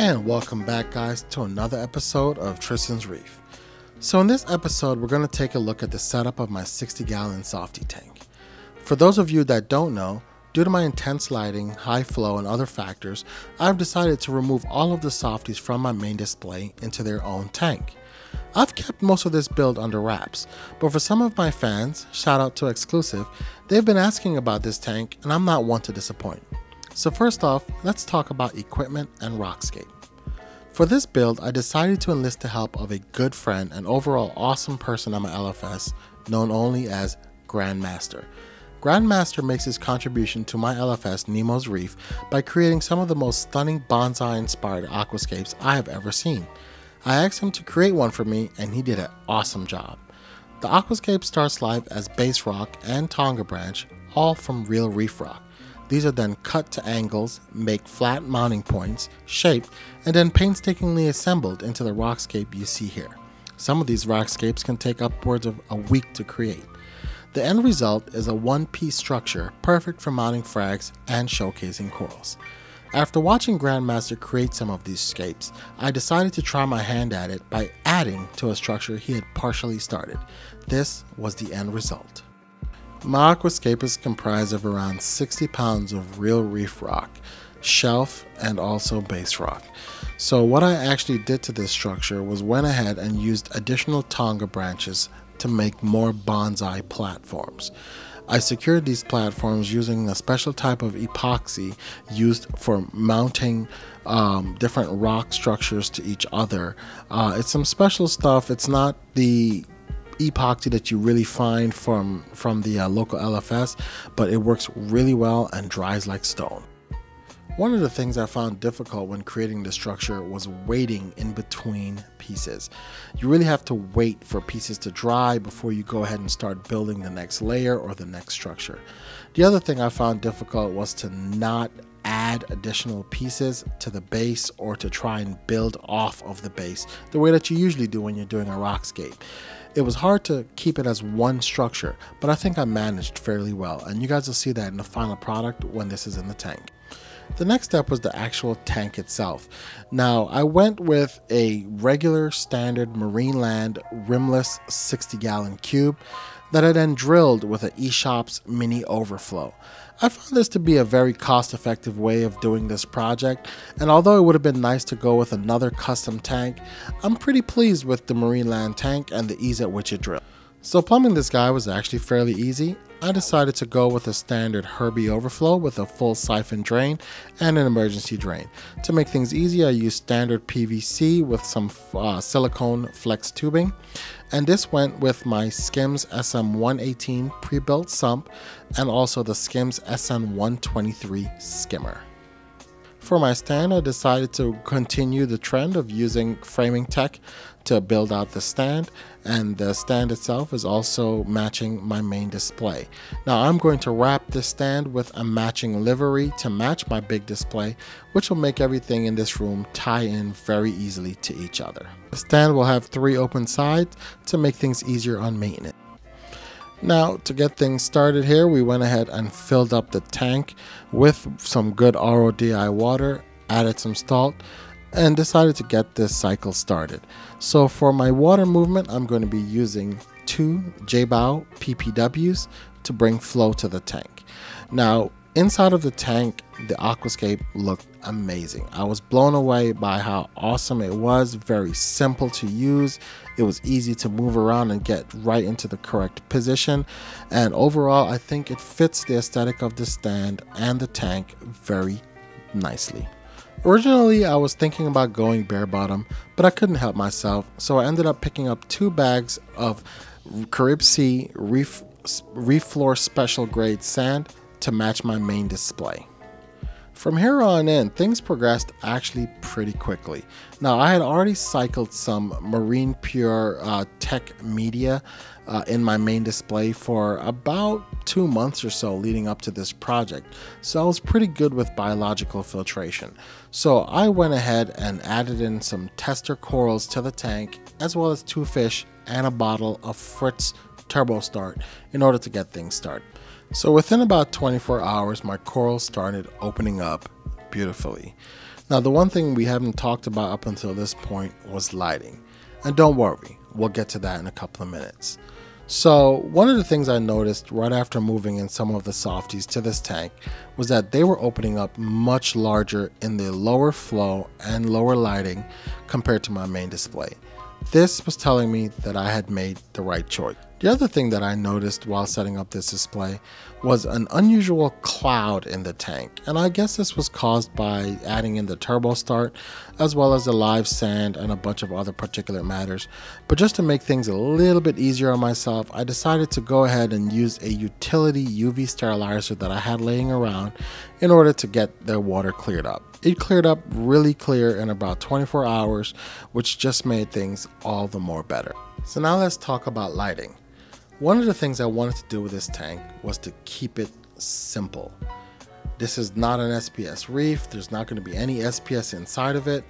And welcome back, guys, to another episode of Tristian's Reef. So in this episode, we're going to take a look at the setup of my 60-gallon Softie tank. For those of you that don't know, due to my intense lighting, high flow, and other factors, I've decided to remove all of the softies from my main display into their own tank. I've kept most of this build under wraps, but for some of my fans, shout out to XCLUSIVE, they've been asking about this tank and I'm not one to disappoint. So first off, let's talk about equipment and rockscape. For this build, I decided to enlist the help of a good friend and overall awesome person on my LFS, known only as Grandmaster. Grandmaster makes his contribution to my LFS Nemo's Reef by creating some of the most stunning bonsai-inspired aquascapes I have ever seen. I asked him to create one for me and he did an awesome job. The aquascape starts life as base rock and tonga branch, all from real reef rock. These are then cut to angles, make flat mounting points, shaped, and then painstakingly assembled into the rockscape you see here. Some of these rockscapes can take upwards of a week to create. The end result is a one-piece structure perfect for mounting frags and showcasing corals. After watching Grandmaster create some of these scapes, I decided to try my hand at it by adding to a structure he had partially started. This was the end result. My aquascape is comprised of around 60 pounds of real reef rock, shelf, and also base rock. So what I actually did to this structure was went ahead and used additional tonga branches to make more bonsai platforms. I secured these platforms using a special type of epoxy used for mounting different rock structures to each other. It's some special stuff. It's not the epoxy that you really find from the local LFS, but it works really well and dries like stone. One of the things I found difficult when creating the structure was waiting in between pieces. You really have to wait for pieces to dry before you go ahead and start building the next layer or the next structure. The other thing I found difficult was to not add additional pieces to the base or to try and build off of the base the way that you usually do when you're doing a rockscape. It was hard to keep it as one structure, but I think I managed fairly well, and you guys will see that in the final product when this is in the tank. The next step was the actual tank itself. Now, I went with a regular standard Marineland rimless 60-gallon cube that I then drilled with an eShop's mini overflow. I found this to be a very cost-effective way of doing this project, and although it would have been nice to go with another custom tank, I'm pretty pleased with the Marineland tank and the ease at which it drilled. So plumbing this guy was actually fairly easy. I decided to go with a standard Herbie overflow with a full siphon drain and an emergency drain. To make things easy, I used standard PVC with some silicone flex tubing, and this went with my SKIMZ SM118 pre-built sump and also the SKIMZ SN123 skimmer. For my stand, I decided to continue the trend of using framing tech to build out the stand, and the stand itself is also matching my main display. Now I'm going to wrap this stand with a matching livery to match my big display, which will make everything in this room tie in very easily to each other. The stand will have 3 open sides to make things easier on maintenance. Now, to get things started here, we went ahead and filled up the tank with some good RODI water, added some salt, and decided to get this cycle started. So for my water movement, I'm going to be using 2 J-Bow PPWs to bring flow to the tank. Now, inside of the tank, the aquascape looked amazing. I was blown away by how awesome it was, very simple to use. It was easy to move around and get right into the correct position. And overall, I think it fits the aesthetic of the stand and the tank very nicely. Originally, I was thinking about going bare bottom, but I couldn't help myself, so I ended up picking up 2 bags of CARIBSLA Reef Floor Special Grade sand to match my main display. From here on in, things progressed actually pretty quickly. Now, I had already cycled some Marine Pure Tech media in my main display for about 2 months or so leading up to this project, so I was pretty good with biological filtration. So I went ahead and added in some tester corals to the tank, as well as 2 fish and a bottle of Fritz Turbo Start in order to get things started. So within about 24 hours, my corals started opening up, beautifully. Now, the one thing we haven't talked about up until this point was lighting. And don't worry, we'll get to that in a couple of minutes. So one of the things I noticed right after moving in some of the softies to this tank was that they were opening up much larger in the lower flow and lower lighting compared to my main display. This was telling me that I had made the right choice. The other thing that I noticed while setting up this display was an unusual cloud in the tank, and I guess this was caused by adding in the turbo start as well as the live sand and a bunch of other particulate matters. But just to make things a little bit easier on myself, I decided to go ahead and use a utility UV sterilizer that I had laying around in order to get the water cleared up. It cleared up really clear in about 24 hours, which just made things all the more better. So now let's talk about lighting. One of the things I wanted to do with this tank was to keep it simple. This is not an SPS Reef, there's not going to be any SPS inside of it,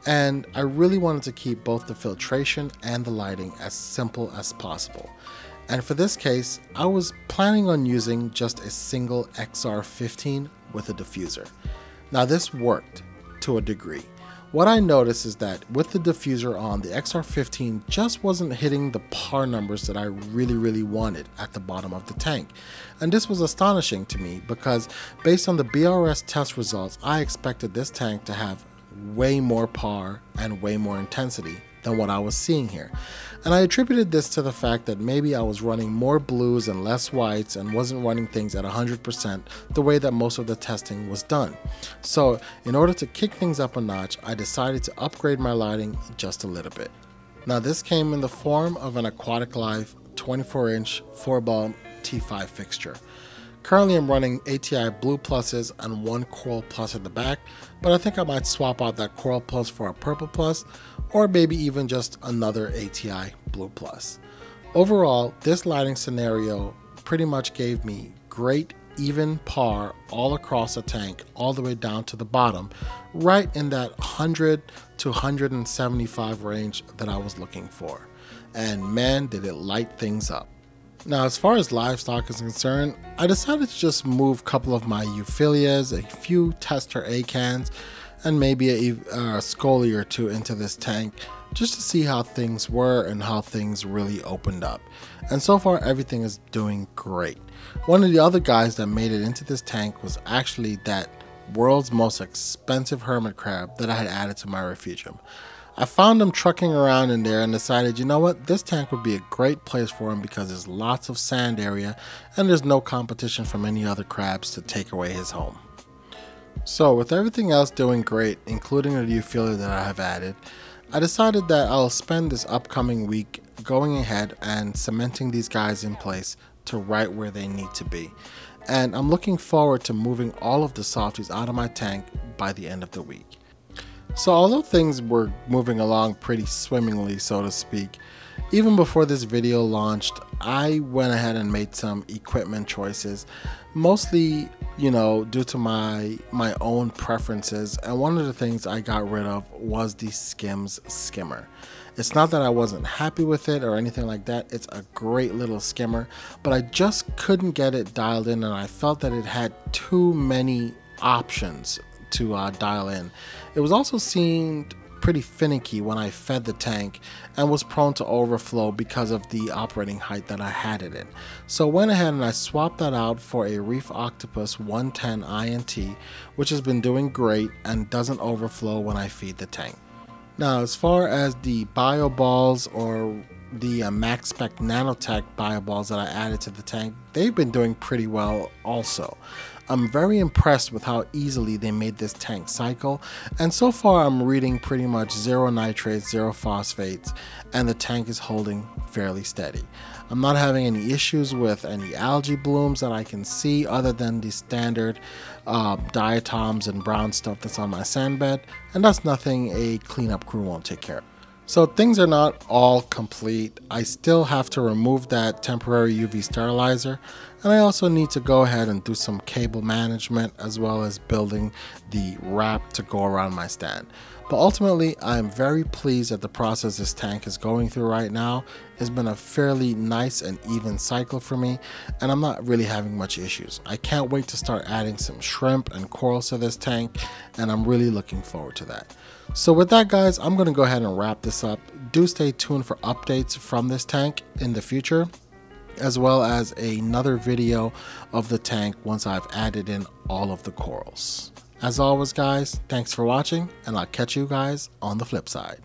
and I really wanted to keep both the filtration and the lighting as simple as possible. And for this case, I was planning on using just a single XR15 with a diffuser. Now this worked to a degree. What I noticed is that with the diffuser on, the XR15 just wasn't hitting the par numbers that I really wanted at the bottom of the tank. And this was astonishing to me because based on the BRS test results, I expected this tank to have way more par and way more intensity than what I was seeing here. And I attributed this to the fact that maybe I was running more blues and less whites and wasn't running things at 100% the way that most of the testing was done. So in order to kick things up a notch, I decided to upgrade my lighting just a little bit. Now this came in the form of an Aquatic Live 24-inch 4-bulb T5 fixture. Currently I'm running ATI Blue Pluses and one Coral Plus at the back, but I think I might swap out that Coral Plus for a Purple Plus, or maybe even just another ATI Blue Plus. Overall, this lighting scenario pretty much gave me great even par all across the tank, all the way down to the bottom, right in that 100 to 175 range that I was looking for. And man, did it light things up. Now, as far as livestock is concerned, I decided to just move a couple of my euphyllias, a few tester A cans, and maybe a scolia or two into this tank just to see how things were and how things really opened up. And so far, everything is doing great. One of the other guys that made it into this tank was actually that world's most expensive hermit crab that I had added to my refugium. I found him trucking around in there and decided, you know what, this tank would be a great place for him because there's lots of sand area and there's no competition from any other crabs to take away his home. So with everything else doing great, including the euphilia that I have added, I decided that I'll spend this upcoming week going ahead and cementing these guys in place to right where they need to be. And I'm looking forward to moving all of the softies out of my tank by the end of the week. So although things were moving along pretty swimmingly, so to speak, even before this video launched, I went ahead and made some equipment choices, mostly, due to my own preferences. And one of the things I got rid of was the SKIMZ skimmer. It's not that I wasn't happy with it or anything like that. It's a great little skimmer, but I just couldn't get it dialed in, and I felt that it had too many options to dial in. It was also seemed pretty finicky when I fed the tank and was prone to overflow because of the operating height that I had it in. So went ahead and I swapped that out for a Reef Octopus 110 INT, which has been doing great and doesn't overflow when I feed the tank. Now, as far as the bio balls or the Max Spec Nanotech bio balls that I added to the tank, they've been doing pretty well also. I'm very impressed with how easily they made this tank cycle, and so far I'm reading pretty much 0 nitrates, 0 phosphates, and the tank is holding fairly steady. I'm not having any issues with any algae blooms that I can see other than the standard diatoms and brown stuff that's on my sand bed, and that's nothing a cleanup crew won't take care of. So things are not all complete. I still have to remove that temporary UV sterilizer, and I also need to go ahead and do some cable management as well as building the wrap to go around my stand. But ultimately, I'm very pleased at the process this tank is going through right now. It's been a fairly nice and even cycle for me, and I'm not really having much issues. I can't wait to start adding some shrimp and corals to this tank, and I'm really looking forward to that. So with that, guys, I'm going to go ahead and wrap this up. Do stay tuned for updates from this tank in the future, as well as another video of the tank once I've added in all of the corals. As always, guys, thanks for watching, and I'll catch you guys on the flip side.